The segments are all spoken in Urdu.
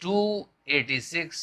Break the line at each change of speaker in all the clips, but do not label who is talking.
286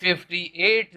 58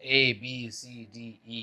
ABCDE,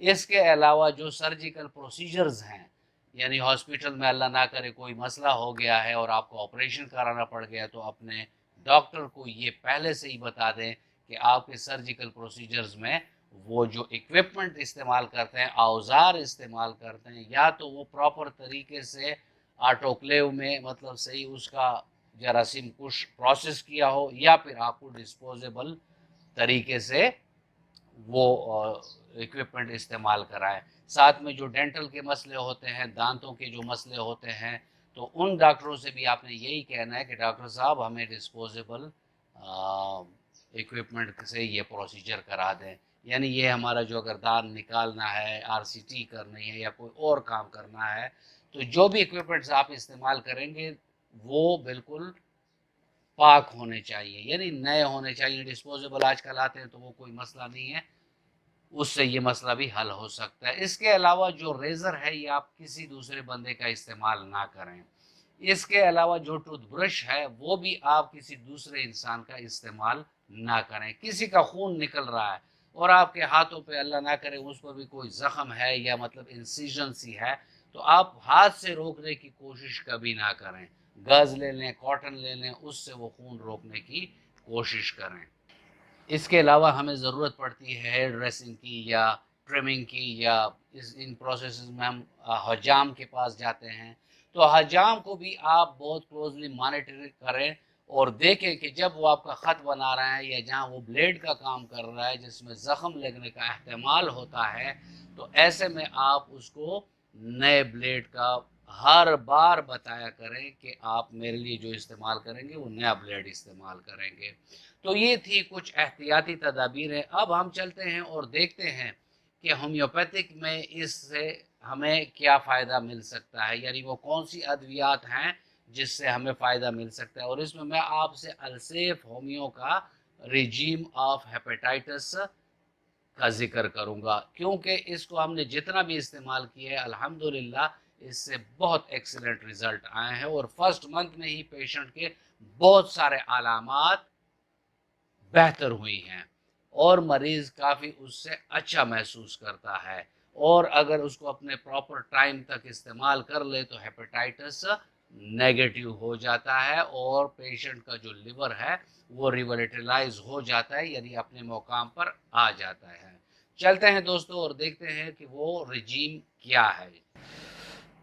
اس کے علاوہ جو سرجیکل پروسیجرز ہیں، یعنی ہاسپٹل میں اللہ نہ کرے کوئی مسئلہ ہو گیا ہے اور آپ کو آپریشن کرانا پڑ گیا، تو اپنے ڈاکٹر کو یہ پہلے سے ہی بتا دیں کہ آپ کے سرجیکل پروسیجرز میں وہ جو اکوپمنٹ استعمال کرتے ہیں، اوزار استعمال کرتے ہیں، یا تو وہ پراپر طریقے سے آٹوکلیو میں مطلب صحیح اس کا جراثیم کش پروسیس کیا ہو، یا پھر آپ کو ڈسپوزیبل طریقے سے وہ اکوپمنٹ استعمال کرائے۔ ساتھ میں جو ڈینٹل کے مسئلے ہوتے ہیں، دانتوں کے جو مسئلے ہوتے ہیں، تو ان ڈاکٹروں سے بھی آپ نے یہی کہنا ہے کہ ڈاکٹر صاحب ہمیں ڈسپوزیبل اکوپمنٹ سے یہ پروسیجر کرا دیں، یعنی یہ ہمارا جو اگر دانت نکالنا ہے، آر سی ٹی کرنی ہے یا کوئی اور کام کرنا ہے، تو جو بھی اکوپمنٹس آپ استعمال کریں گے وہ بالکل پاک ہونے چاہیے، یعنی نئے ہونے چاہیے۔ ڈسپوزیبل آج کل آتے ہیں تو وہ کوئی مسئلہ نہیں ہے، اس سے یہ مسئلہ بھی حل ہو سکتا ہے۔ اس کے علاوہ جو ریزر ہے یہ آپ کسی دوسرے بندے کا استعمال نہ کریں۔ اس کے علاوہ جو ٹوتھ برش ہے وہ بھی آپ کسی دوسرے انسان کا استعمال نہ کریں۔ کسی کا خون نکل رہا ہے اور آپ کے ہاتھوں پہ اللہ نہ کرے اس پر بھی کوئی زخم ہے یا مطلب انسیژن سی ہے، تو آپ ہاتھ سے روکنے کی کوشش کبھی نہ کریں، گاز لے لیں، کاٹن لے لیں، اس سے وہ خون روکنے کی کوشش کریں۔ اس کے علاوہ ہمیں ضرورت پڑتی ہے ہیئر ڈریسنگ کی یا ٹرمنگ کی، یا ان پروسیسز میں ہم حجام کے پاس جاتے ہیں، تو حجام کو بھی آپ بہت کلوزلی مانیٹر کریں اور دیکھیں کہ جب وہ آپ کا خط بنا رہا ہے یا جہاں وہ بلیڈ کا کام کر رہا ہے جس میں زخم لگنے کا احتمال ہوتا ہے، تو ایسے میں آپ اس کو نئے بلیڈ کا ہر بار بتایا کریں کہ آپ میرے لیے جو استعمال کریں گے وہ نیا بلیڈ استعمال کریں گے۔ تو یہ تھی کچھ احتیاطی تدابیریں۔ اب ہم چلتے ہیں اور دیکھتے ہیں کہ ہومیوپیتھک میں اس سے ہمیں کیا فائدہ مل سکتا ہے، یعنی وہ کون سی ادویات ہیں جس سے ہمیں فائدہ مل سکتا ہے۔ اور اس میں آپ سے السیف ہومیو کا ریجیم آف ہیپیٹائٹس کا ذکر کروں گا، کیونکہ اس کو ہم نے جتنا بھی استعمال کیا ہے الحمدللہ اس سے بہت ایکسلنٹ رزلٹ آئے ہیں، اور فرسٹ منتھ میں ہی پیشنٹ کے بہت سارے علامات بہتر ہوئی ہیں اور مریض کافی اس سے اچھا محسوس کرتا ہے، اور اگر اس کو اپنے پراپر ٹائم تک استعمال کر لے تو ہیپیٹائٹس نیگیٹو ہو جاتا ہے اور پیشنٹ کا جو لیور ہے وہ ریولیٹلائز ہو جاتا ہے، یعنی اپنے مقام پر آ جاتا ہے۔ چلتے ہیں دوستو اور دیکھتے ہیں کہ وہ رجیم کیا ہے۔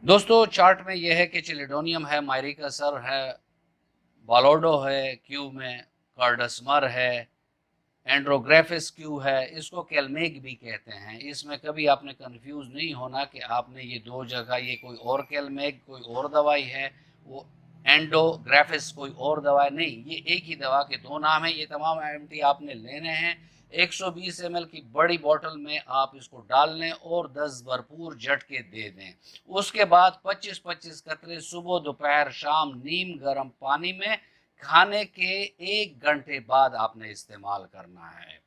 دوستو چارٹ میں یہ ہے کہ چلیڈونیم ہے، مائریکا سر ہے، بالوڈو ہے کیو میں، کارڈسمر ہے، اینڈروگریفس کیو ہے، اس کو کیلمیگ بھی کہتے ہیں۔ اس میں کبھی آپ نے کنفیوز نہیں ہونا کہ آپ نے یہ دو جگہ یہ کوئی اور کیلمیگ کوئی اور دوائی ہے، وہ اینڈوگریفس کوئی اور دوائی نہیں، یہ ایک ہی دوا کے دو نام ہیں۔ یہ تمام ایم ٹی آپ نے لینے ہیں، 120 ml کی بڑی بوٹل میں آپ اس کو ڈال لیں اور 10 بھرپور جھٹکے دے دیں۔ اس کے بعد 25-25 قطرے صبح دوپہر شام نیم گرم پانی میں کھانے کے 1 گھنٹے بعد آپ نے استعمال کرنا ہے،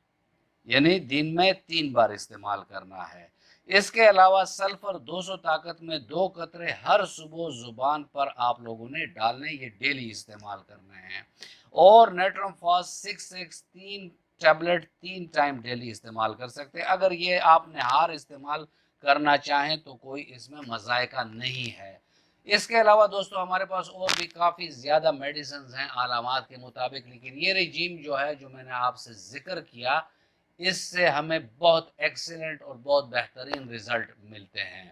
یعنی دن میں 3 بار استعمال کرنا ہے۔ اس کے علاوہ سلفر 200 طاقت میں 2 قطرے ہر صبح زبان پر آپ لوگوں نے ڈالنے، یہ ڈیلی استعمال کرنے ہیں۔ اور نیٹرم فاس 6 3 ٹیبلٹ 3 ٹائم ڈیلی استعمال کر سکتے ہیں۔ اگر یہ آپ نہار استعمال کرنا چاہیں تو کوئی اس میں مذائقہ نہیں ہے۔ اس کے علاوہ دوستو ہمارے پاس اور بھی کافی زیادہ میڈیسنز ہیں علامات کے مطابق، لیکن یہ رجیم جو ہے جو میں نے آپ سے ذکر کیا اس سے ہمیں بہت ایکسیلنٹ اور بہت بہترین رزلٹ ملتے ہیں۔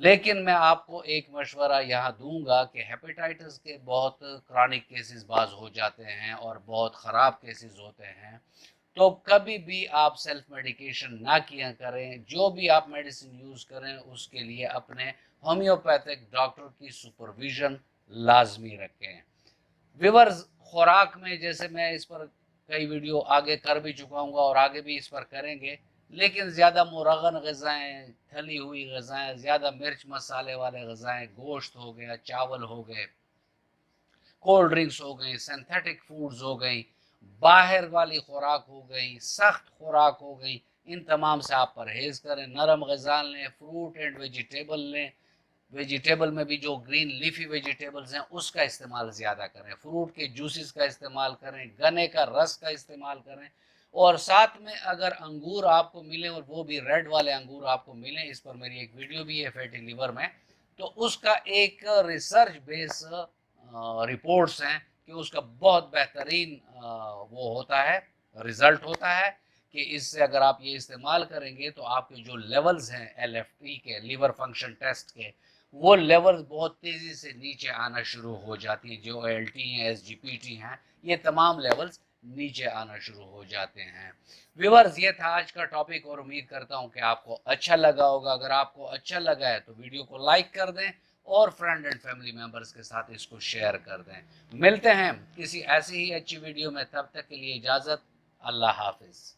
لیکن میں آپ کو ایک مشورہ یہاں دوں گا کہ ہیپیٹائٹس کے بہت کرونک کیسز بعض ہو جاتے ہیں اور بہت خراب کیسز ہوتے ہیں، تو کبھی بھی آپ سیلف میڈیکیشن نہ کیا کریں۔ جو بھی آپ میڈیسن یوز کریں اس کے لیے اپنے ہومیوپیتھک ڈاکٹر کی سپرویژن لازمی رکھیں۔ ویورز خوراک میں جیسے میں اس پر کئی ویڈیو آگے کر بھی چکا ہوں گا اور آگے بھی اس پر کریں گے، لیکن زیادہ مرغن غذائیں، تھلی ہوئی غذائیں، زیادہ مرچ مسالے والے غذائیں، گوشت ہو گیا، چاول ہو گئے، کولڈ ڈرنکس ہو گئی، سینتھیٹک فوڈز ہو گئی، باہر والی خوراک ہو گئی، سخت خوراک ہو گئی، ان تمام سے آپ پرہیز کریں۔ نرم غذا لیں، فروٹ اینڈ ویجیٹیبل لیں، ویجیٹیبل میں بھی جو گرین لیفی ویجیٹیبلز ہیں اس کا استعمال زیادہ کریں، فروٹ کے جوسز کا استعمال کریں، گنے کا رس کا استعمال کریں۔ اور ساتھ میں اگر انگور آپ کو ملے اور وہ بھی ریڈ والے انگور آپ کو ملیں، اس پر میری ایک ویڈیو بھی ہے فیٹی لیور میں، تو اس کا ایک ریسرچ بیس رپورٹس ہیں کہ اس کا بہت بہترین وہ ہوتا ہے، رزلٹ ہوتا ہے کہ اس سے اگر آپ یہ استعمال کریں گے تو آپ کے جو لیولز ہیں ایل ایف ٹی کے، لیور فنکشن ٹیسٹ کے، وہ لیولز بہت تیزی سے نیچے آنا شروع ہو جاتی ہیں، جو ایل ٹی ہیں، ایس جی پی ٹی ہیں، یہ تمام لیولز نیچے آنا شروع ہو جاتے ہیں۔ ویورز، یہ تھا آج کا ٹاپک اور امید کرتا ہوں کہ آپ کو اچھا لگا ہوگا۔ اگر آپ کو اچھا لگا ہے تو ویڈیو کو لائک کر دیں اور فرینڈ اینڈ فیملی ممبرز کے ساتھ اس کو شیئر کر دیں۔ ملتے ہیں کسی ایسی ہی اچھی ویڈیو میں، تب تک کے لیے اجازت، اللہ حافظ۔